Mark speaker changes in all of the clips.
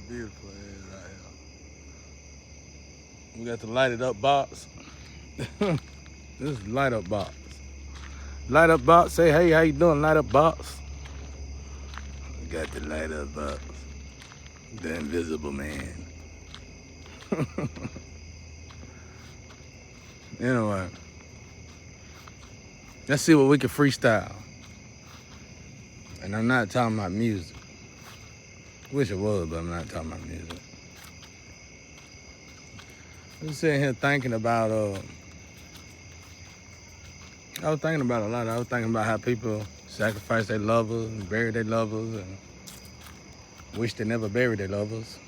Speaker 1: Beautiful area right here. We got the lighted up box. This is light up box. Light up box. Say hey, how you doing? Light up box. We got the light up box. The invisible man. Anyway, let's see what we can freestyle. And I'm not talking about music. Wish it was, but I'm not talking about music. I'm sitting here thinking about, I was thinking about a lot. I was thinking about how people sacrifice their lovers and bury their lovers and wish they never buried their lovers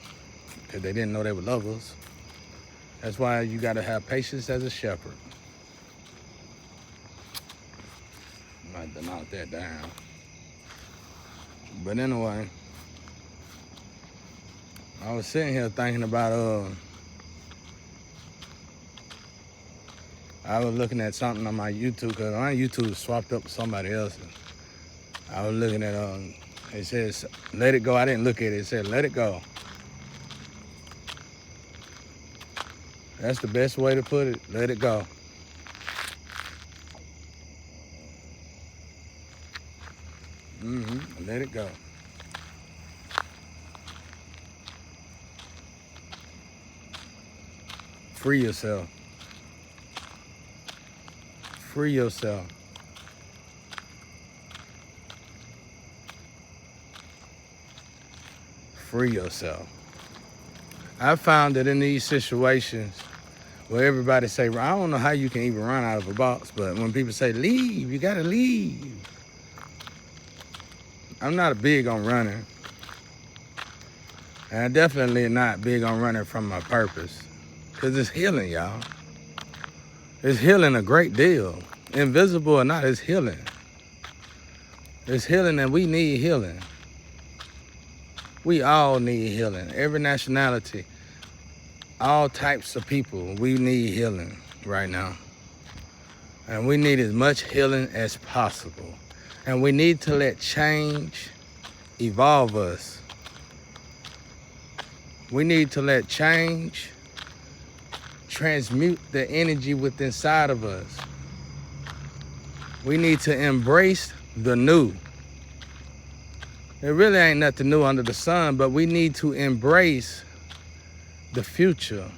Speaker 1: because they didn't know they were lovers. That's why you got to have patience as a shepherd. Might have knocked that down. But anyway, I was sitting here thinking about, I was looking at something on my YouTube, because my YouTube swapped up with somebody else's. I was looking at, it says, let it go. I didn't look at it. It said, let it go. That's the best way to put it. Let it go. Let it go. Free yourself. Free yourself. Free yourself. I found that in these situations where everybody say, I don't know how you can even run out of a box, but when people say, leave, you gotta leave. I'm not big on running. And I'm definitely not big on running from my purpose. Because it's healing, y'all. It's healing a great deal. Invisible or not, it's healing. It's healing and we need healing. We all need healing. Every nationality, all types of people, we need healing right now. And we need as much healing as possible. And we need to let change evolve us. We need to let change transmute the energy within inside of us. We need to embrace the new. There really ain't nothing new under the sun, but we need to embrace the future.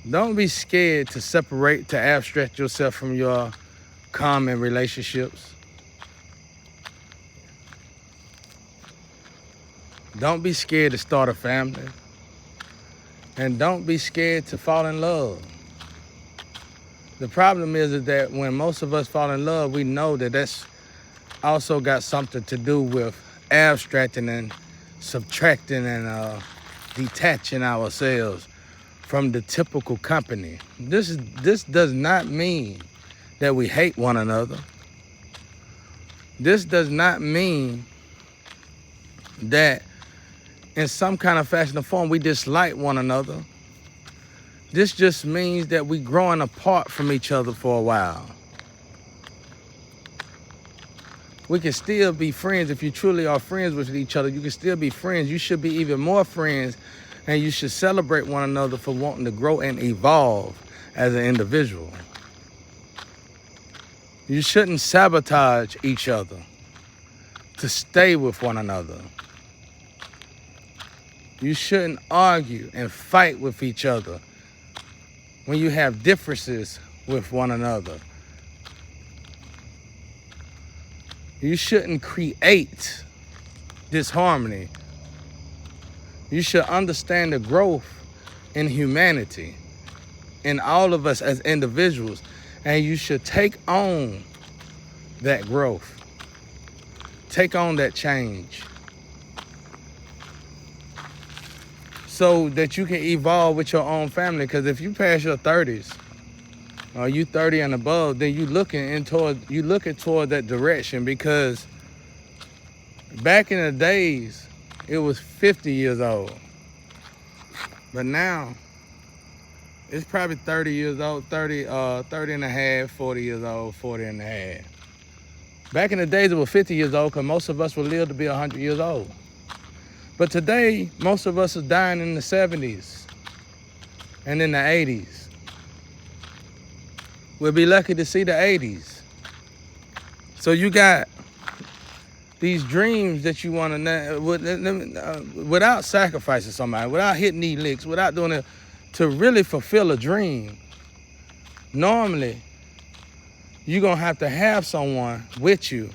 Speaker 1: Don't be scared to separate, to abstract yourself from your common relationships. Don't be scared to start a family. And don't be scared to fall in love. The problem is that when most of us fall in love, we know that that's also got something to do with abstracting and subtracting and detaching ourselves from the typical company. This does not mean that we hate one another. This does not mean that in some kind of fashion or form we dislike one another. This just means that we're growing apart from each other for a while. We can still be friends. If you truly are friends with each other, you can still be friends. You should be even more friends, and you should celebrate one another for wanting to grow and evolve as an individual. You shouldn't sabotage each other to stay with one another. You shouldn't argue and fight with each other when you have differences with one another. You shouldn't create disharmony. You should understand the growth in humanity, in all of us as individuals, and you should take on that growth. Take on that change, so that you can evolve with your own family. Because if you pass your 30s, or you 30 and above, then you looking toward that direction. Because back in the days, it was 50 years old. But now, it's probably 30 years old, 30 and a half, 40 years old, 40 and a half. Back in the days, it was 50 years old, because most of us will live to be 100 years old. But today, most of us are dying in the 70s and in the 80s. We'll be lucky to see the 80s. So you got these dreams that you want to, without sacrificing somebody, without hitting these licks, without doing it, to really fulfill a dream, normally you're going to have someone with you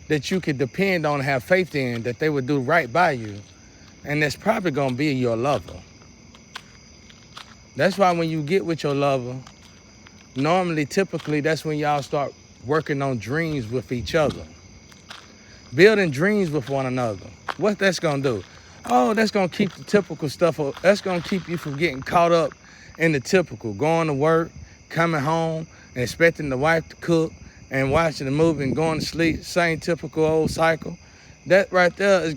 Speaker 1: that you could depend on and have faith in, that they would do right by you. And that's probably going to be your lover. That's why when you get with your lover, normally, typically, that's when y'all start working on dreams with each other. Building dreams with one another. What that's gonna do? Oh, that's gonna keep the typical stuff up. That's gonna keep you from getting caught up in the typical. Going to work, coming home, and expecting the wife to cook, and watching the movie and going to sleep. Same typical old cycle. That right there is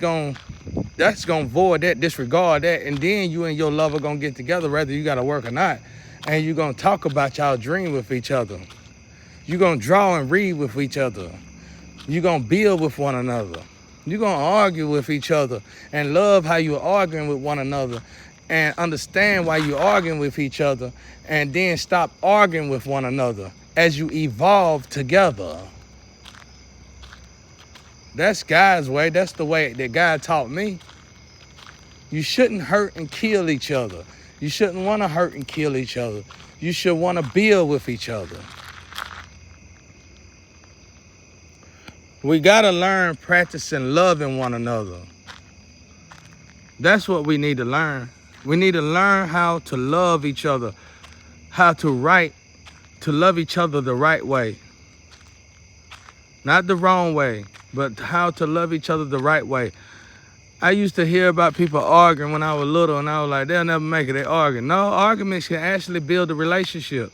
Speaker 1: that's gonna void that, disregard that, and then you and your lover gonna get together, whether you gotta work or not, and you're gonna talk about y'all dream with each other. You're gonna draw and read with each other. You're gonna build with one another. You're gonna argue with each other and love how you're arguing with one another and understand why you're arguing with each other, and then stop arguing with one another as you evolve together. That's God's way. That's the way that God taught me. You shouldn't hurt and kill each other. You shouldn't want to hurt and kill each other. You should want to build with each other. We got to learn practicing loving one another. That's what we need to learn. We need to learn how to love each other, how to love each other the right way. Not the wrong way, but how to love each other the right way. I used to hear about people arguing when I was little, and I was like, they'll never make it, they argue. No, arguments can actually build a relationship.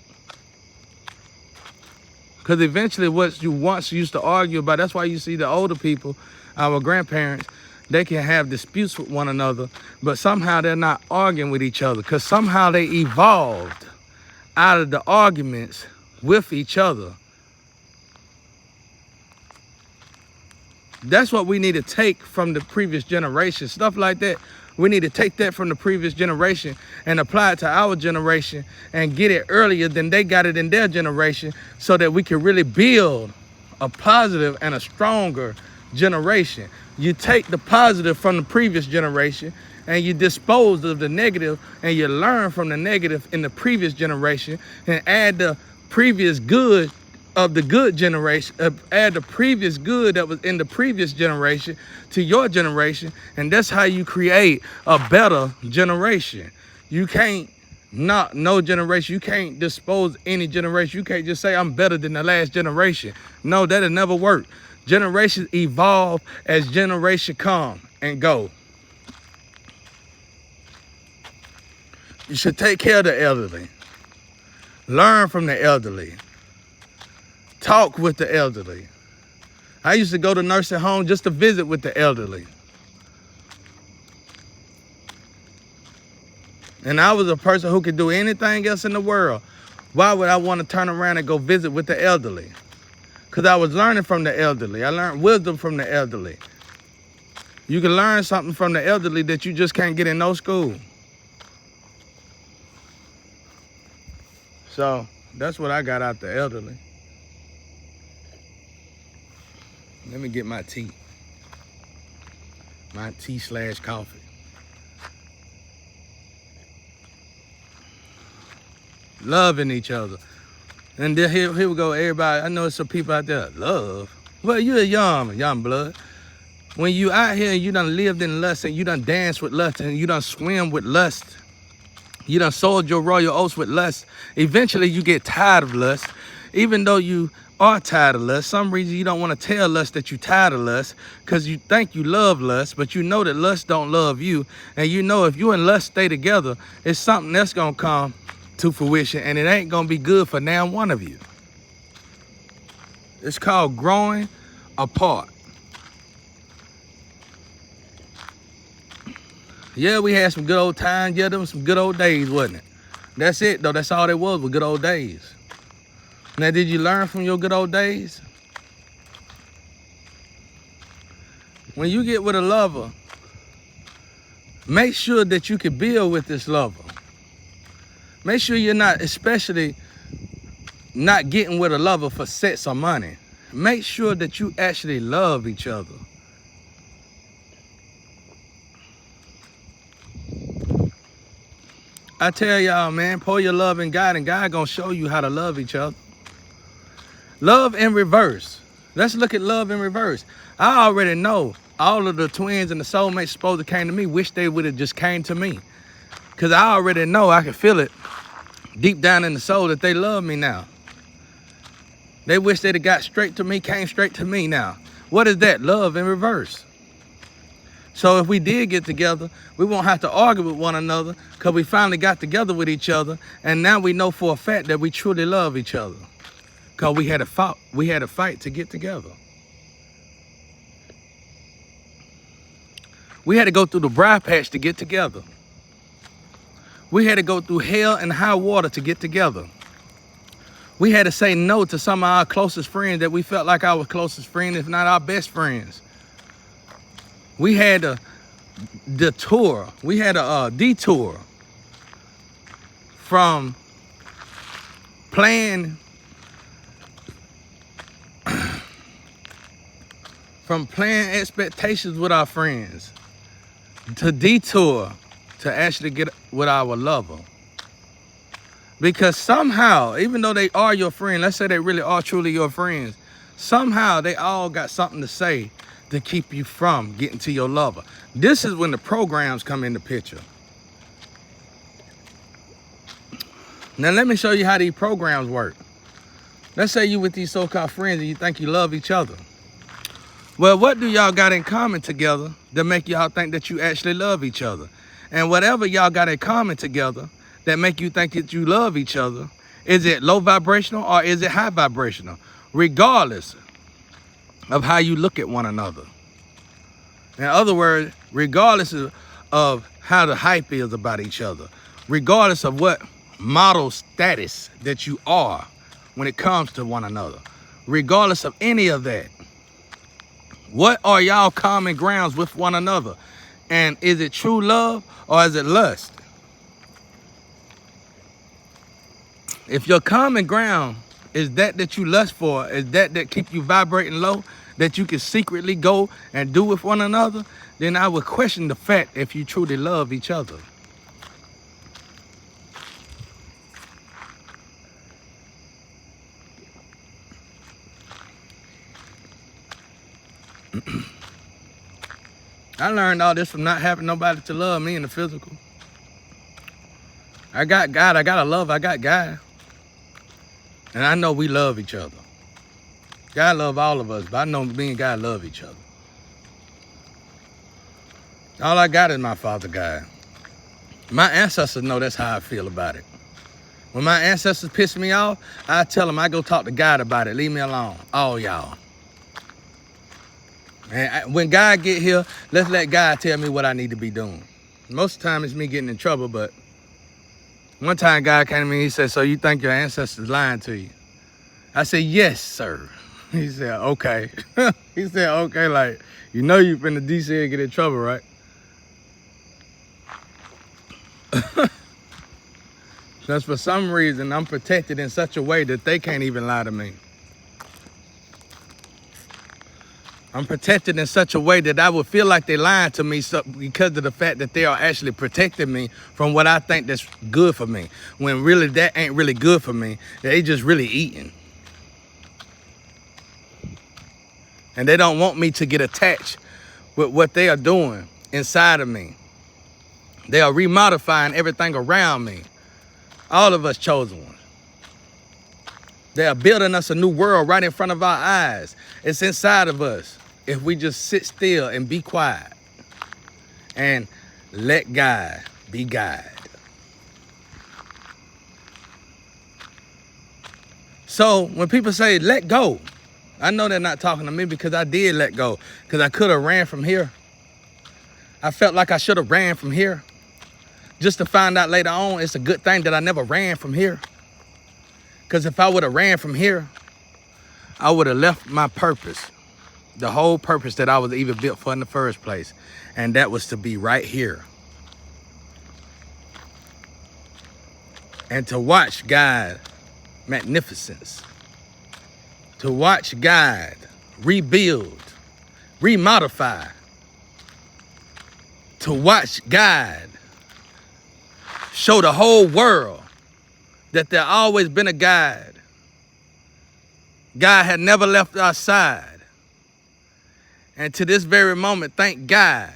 Speaker 1: Because eventually what you once used to argue about, that's why you see the older people, our grandparents, they can have disputes with one another, but somehow they're not arguing with each other, because somehow they evolved out of the arguments with each other. That's what we need to take from the previous generation. Stuff like that, we need to take that from the previous generation and apply it to our generation and get it earlier than they got it in their generation, so that we can really build a positive and a stronger generation. You take the positive from the previous generation and you dispose of the negative, and you learn from the negative in the previous generation and add the previous good of the good generation, add the previous good that was in the previous generation to your generation, and that's how you create a better generation. You can't no generation, you can't dispose any generation. You can't just say I'm better than the last generation. No, that'll never work. Generations evolve as generations come and go. You should take care of the elderly. Learn from the elderly. Talk with the elderly. I used to go to nursing homes just to visit with the elderly. And I was a person who could do anything else in the world. Why would I want to turn around and go visit with the elderly? Because I was learning from the elderly. I learned wisdom from the elderly. You can learn something from the elderly that you just can't get in no school. So that's what I got out the elderly. Let me get my tea. My tea/coffee. Loving each other. And then here we go, everybody. I know some people out there, love. Well, you're a young blood. When you out here and you done lived in lust, and you done danced with lust, and you done swim with lust, you done sold your royal oats with lust, eventually you get tired of lust. Even though you are tired of lust, some reason you don't want to tell lust that you're tired of lust, because you think you love lust, but you know that lust don't love you. And you know if you and lust stay together, it's something that's going to come to fruition, and it ain't going to be good for now one of you. It's called growing apart. Yeah, we had some good old times. Yeah, them was some good old days, wasn't it? That's it, though. That's all it was good old days. Now, did you learn from your good old days? When you get with a lover, Make sure that you can build with this lover. Make sure you're not, especially not getting with a lover for sex or money. Make sure that you actually love each other. I tell y'all, man, pour your love in God, and God gonna show you how to love each other. Love in reverse. Let's look at love in reverse. I already know all of the twins and the soulmates supposed to came to me, wish they would have just came to me. Because I already know, I can feel it deep down in the soul that they love me now. They wish they'd have got straight to me, came straight to me now. What is that? Love in reverse. So if we did get together, we won't have to argue with one another because we finally got together with each other, and now we know for a fact that we truly love each other because we had a fight to get together. We had to go through the briar patch to get together. We had to go through hell and high water to get together. We had to say no to some of our closest friends that we felt like our closest friends, if not our best friends. We had a detour. We had a detour from playing expectations with our friends to detour to actually get with our lover. Because somehow, even though they are your friend, let's say they really are truly your friends, somehow they all got something to say to keep you from getting to your lover. This is when the programs come in the picture. Now let me show you how these programs work. Let's say you with these so-called friends and you think you love each other. Well, what do y'all got in common together that make y'all think that you actually love each other? And whatever y'all got in common together that make you think that you love each other, is it low vibrational or is it high vibrational? Regardless of how you look at one another. In other words, regardless of how the hype is about each other, regardless of what model status that you are when it comes to one another, regardless of any of that, what are y'all common grounds with one another? And is it true love or is it lust? If your common ground is that you lust for, is that keep you vibrating low, that you can secretly go and do with one another, then I would question the fact if you truly love each other. I learned all this from not having nobody to love me in the physical. I got God, I got a love, I got God. And I know we love each other. God love all of us, but I know me and God love each other. All I got is my Father God. My ancestors know that's how I feel about it. When my ancestors piss me off, I tell them I go talk to God about it. Leave me alone, all y'all. And when God get here, let's let God tell me what I need to be doing. Most of the time it's me getting in trouble, but one time God came to me, he said, so you think your ancestors lying to you? I said, yes, sir. He said, okay. He said, okay, like, you know you finna DC and get in trouble, right? Because for some reason, I'm protected in such a way that they can't even lie to me. I'm protected in such a way that I would feel like they're lying to me because of the fact that they are actually protecting me from what I think that's good for me. When really that ain't really good for me. They just really eating. And they don't want me to get attached with what they are doing inside of me. They are remodifying everything around me. All of us chosen ones. They are building us a new world right in front of our eyes. It's inside of us. If we just sit still and be quiet and let God be God. So when people say, let go, I know they're not talking to me because I did let go, because I could have ran from here. I felt like I should have ran from here, just to find out later on it's a good thing that I never ran from here. Because if I would have ran from here, I would have left my purpose, the whole purpose that I was even built for in the first place. And that was to be right here and to watch God magnificence, to watch God rebuild, remodify, to watch God show the whole world that there always been a God. God had never left our side. And to this very moment, thank God,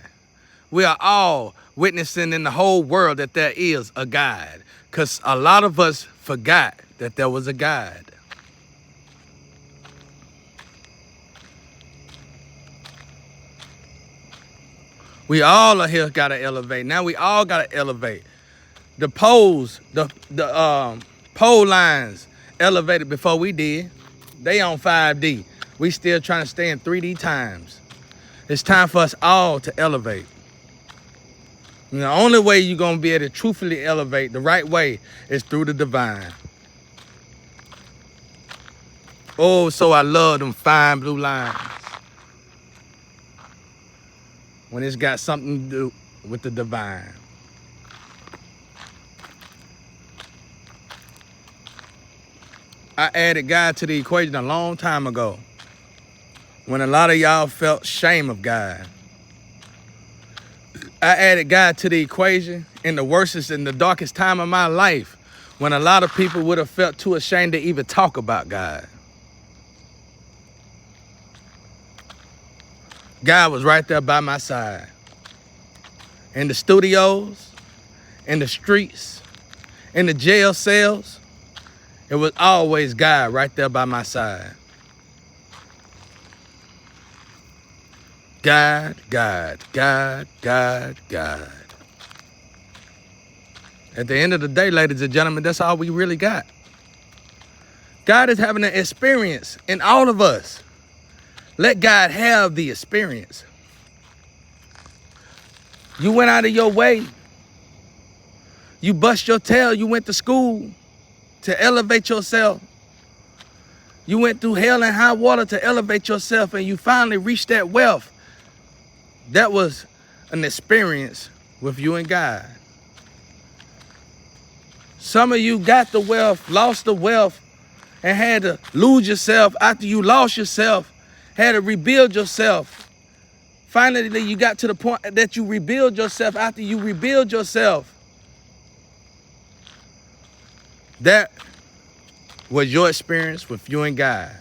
Speaker 1: we are all witnessing in the whole world that there is a God. Because a lot of us forgot that there was a God. We all are here gotta elevate. Now we all gotta elevate. The poles, the pole lines elevated before we did. They on 5D. We still trying to stay in 3D times. It's time for us all to elevate. And the only way you're gonna be able to truthfully elevate the right way is through the divine. Oh, so I love them fine blue lines. When it's got something to do with the divine. I added God to the equation a long time ago, when a lot of y'all felt shame of God. I added God to the equation in the worstest and the darkest time of my life, when a lot of people would have felt too ashamed to even talk about God. God was right there by my side. In the studios, in the streets, in the jail cells, it was always God right there by my side. God, God, God, God, God. At the end of the day, ladies and gentlemen, that's all we really got. God is having an experience in all of us. Let God have the experience. You went out of your way. You bust your tail. You went to school to elevate yourself. You went through hell and high water to elevate yourself, and you finally reached that wealth. That was an experience with you and God. Some of you got the wealth, lost the wealth, and had to lose yourself after you lost yourself, had to rebuild yourself. Finally, you got to the point that you rebuild yourself after you rebuild yourself. That was your experience with you and God.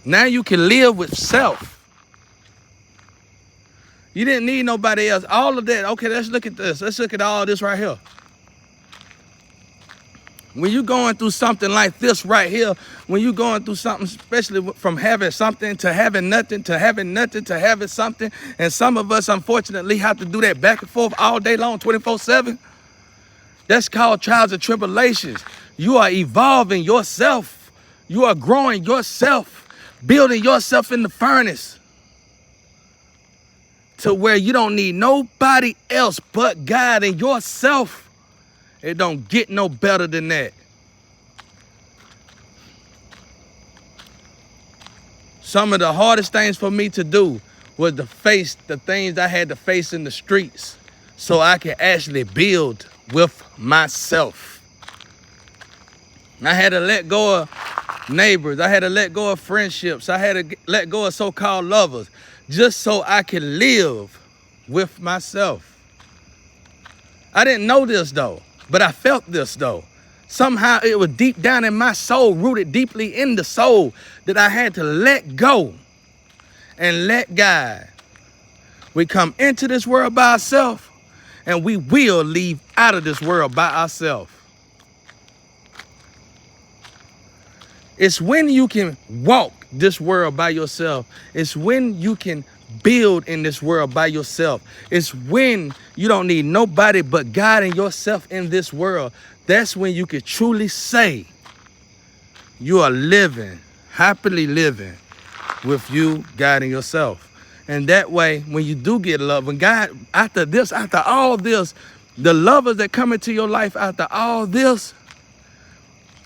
Speaker 1: Now you can live with self. You didn't need nobody else. All of that. Okay, let's look at this. Let's look at all this right here. When you're going through something like this right here, when you're going through something, especially from having something to having nothing, to having nothing, to having something, and some of us, unfortunately, have to do that back and forth all day long, 24/7. That's called trials and tribulations. You are evolving yourself. You are growing yourself, building yourself in the furnace to where you don't need nobody else but God and yourself. It don't get no better than that. Some of the hardest things for me to do was to face the things I had to face in the streets so I could actually build with myself. I had to let go of neighbors. I had to let go of friendships. I had to let go of so-called lovers just so I could live with myself. I didn't know this though, but I felt this though. Somehow it was deep down in my soul, rooted deeply in the soul, that I had to let go and let God. We come into this world by ourselves, and we will leave out of this world by ourselves. It's when you can walk this world by yourself. It's when you can build in this world by yourself. It's when you don't need nobody but God and yourself in this world. That's when you can truly say you are living, happily living with you, God, and yourself. And that way, when you do get love, when God, after all this, the lovers that come into your life after all this,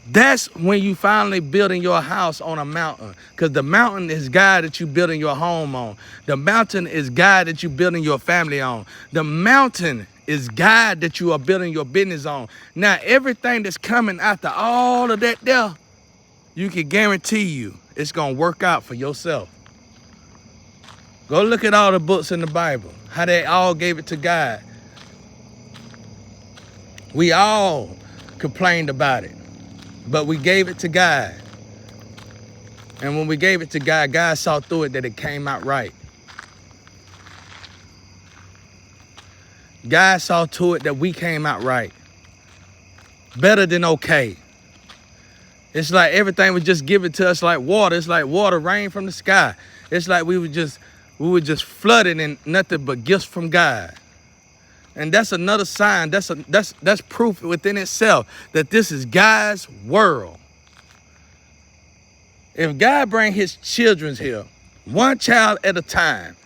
Speaker 1: That's when you finally building your house on a mountain, because the mountain is God that you building your home on. The mountain is God that you building your family on. The mountain is God that you are building your business on. Now, everything that's coming after all of that there, you can guarantee you it's going to work out for yourself. Go look at all the books in the Bible, how they all gave it to God. We all complained about it, but we gave it to God. And when we gave it to God, God saw through it that it came out right. God saw to it that we came out right. Better than okay. It's like everything was just given to us like water. It's like water rain from the sky. It's like we were just flooded in nothing but gifts from God. And that's another sign. That's proof within itself that this is God's world. If God bring his children here, one child at a time,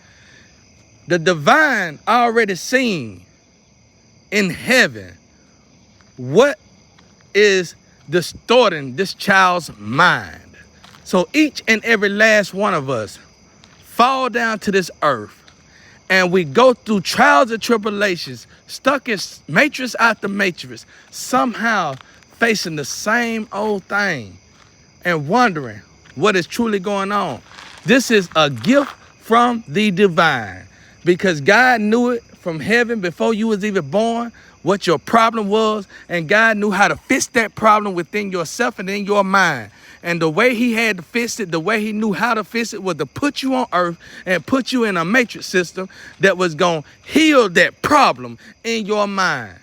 Speaker 1: the divine already seen in heaven what is distorting this child's mind. So each and every last one of us fall down to this earth, and we go through trials and tribulations, stuck in matrix after matrix, somehow facing the same old thing and wondering what is truly going on. This is a gift from the divine, because God knew it from heaven before you was even born, what your problem was, and God knew how to fix that problem within yourself and in your mind. And the way he had to fix it, the way he knew how to fix it, was to put you on earth and put you in a matrix system that was going to heal that problem in your mind.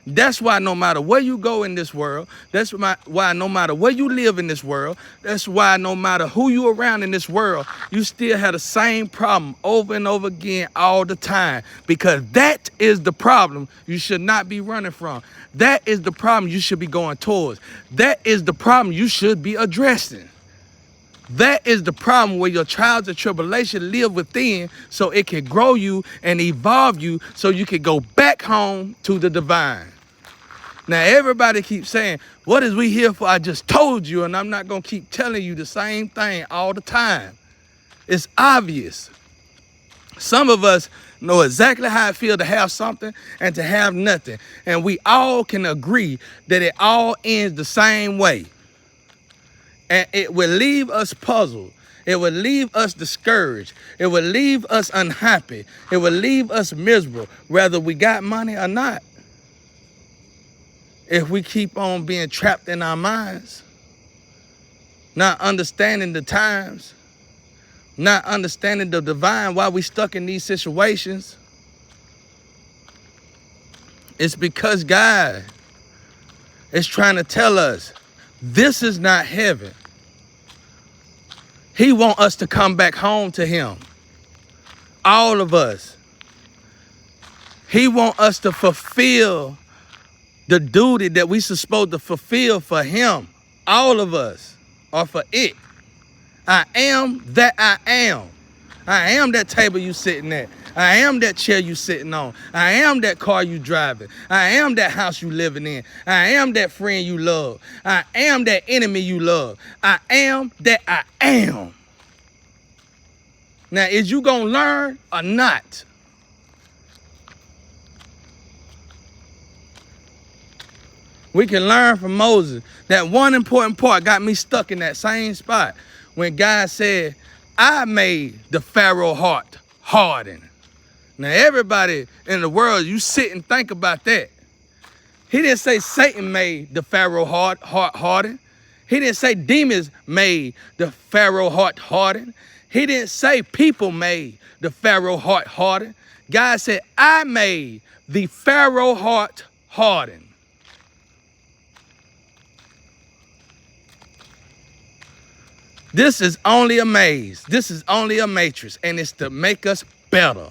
Speaker 1: That's why no matter where you go in this world, that's why no matter where you live in this world, that's why no matter who you around in this world, you still have the same problem over and over again all the time. Because that is the problem you should not be running from. That is the problem you should be going towards. That is the problem you should be addressing. That is the problem where your trials and tribulation live within, so it can grow you and evolve you so you can go back home to the divine. Now, everybody keeps saying, what is we here for? I just told you, and I'm not going to keep telling you the same thing all the time. It's obvious. Some of us know exactly how it feels to have something and to have nothing. And we all can agree that it all ends the same way. And it will leave us puzzled. It will leave us discouraged. It will leave us unhappy. It will leave us miserable, whether we got money or not. If we keep on being trapped in our minds, not understanding the times, not understanding the divine, why we stuck in these situations, it's because God is trying to tell us this is not heaven. He wants us to come back home to him. All of us. He wants us to fulfill the duty that we supposed to fulfill for him. All of us are for it. I am that I am. I am that table you sitting at. I am that chair you sitting on. I am that car you driving. I am that house you living in. I am that friend you love. I am that enemy you love. I am that I am. Now, is you gonna learn or not? We can learn from Moses. That one important part got me stuck in that same spot when God said, I made the Pharaoh heart harden. Now, everybody in the world, you sit and think about that. He didn't say Satan made the Pharaoh heart harden. He didn't say demons made the Pharaoh heart harden. He didn't say people made the Pharaoh heart harden. God said, I made the Pharaoh heart harden. This is only a maze. This is only a matrix, and it's to make us better.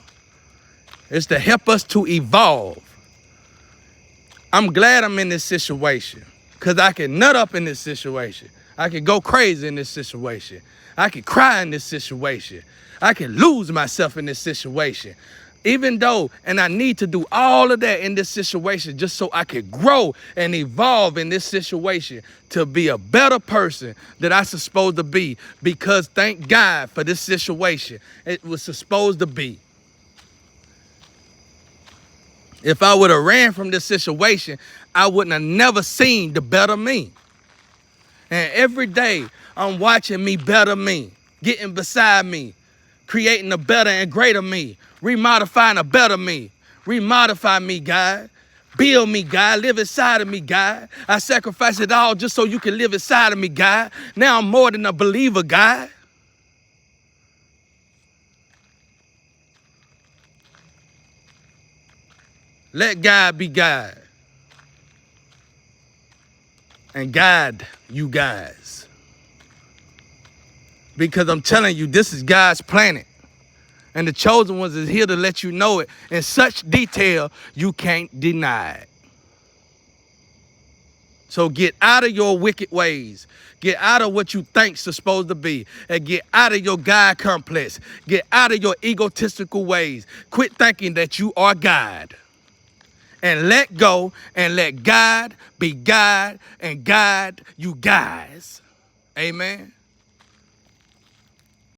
Speaker 1: It's to help us to evolve. I'm glad I'm in this situation, because I can nut up in this situation. I can go crazy in this situation. I can cry in this situation. I can lose myself in this situation. Even though, and I need to do all of that in this situation just so I can grow and evolve in this situation to be a better person that I'm supposed to be, because thank God for this situation. It was supposed to be. If I would have ran from this situation, I wouldn't have never seen the better me. And every day I'm watching me better me, getting beside me, creating a better and greater me, remodifying a better me. Remodify me, God. Build me, God. Live inside of me, God. I sacrifice it all just so you can live inside of me, God. Now I'm more than a believer, God. Let God be God and guide you guys. Because I'm telling you, this is God's planet. And the chosen ones is here to let you know it in such detail you can't deny it. So get out of your wicked ways. Get out of what you think's supposed to be. And get out of your God complex. Get out of your egotistical ways. Quit thinking that you are God. And let go and let God be God and guide you guys. Amen.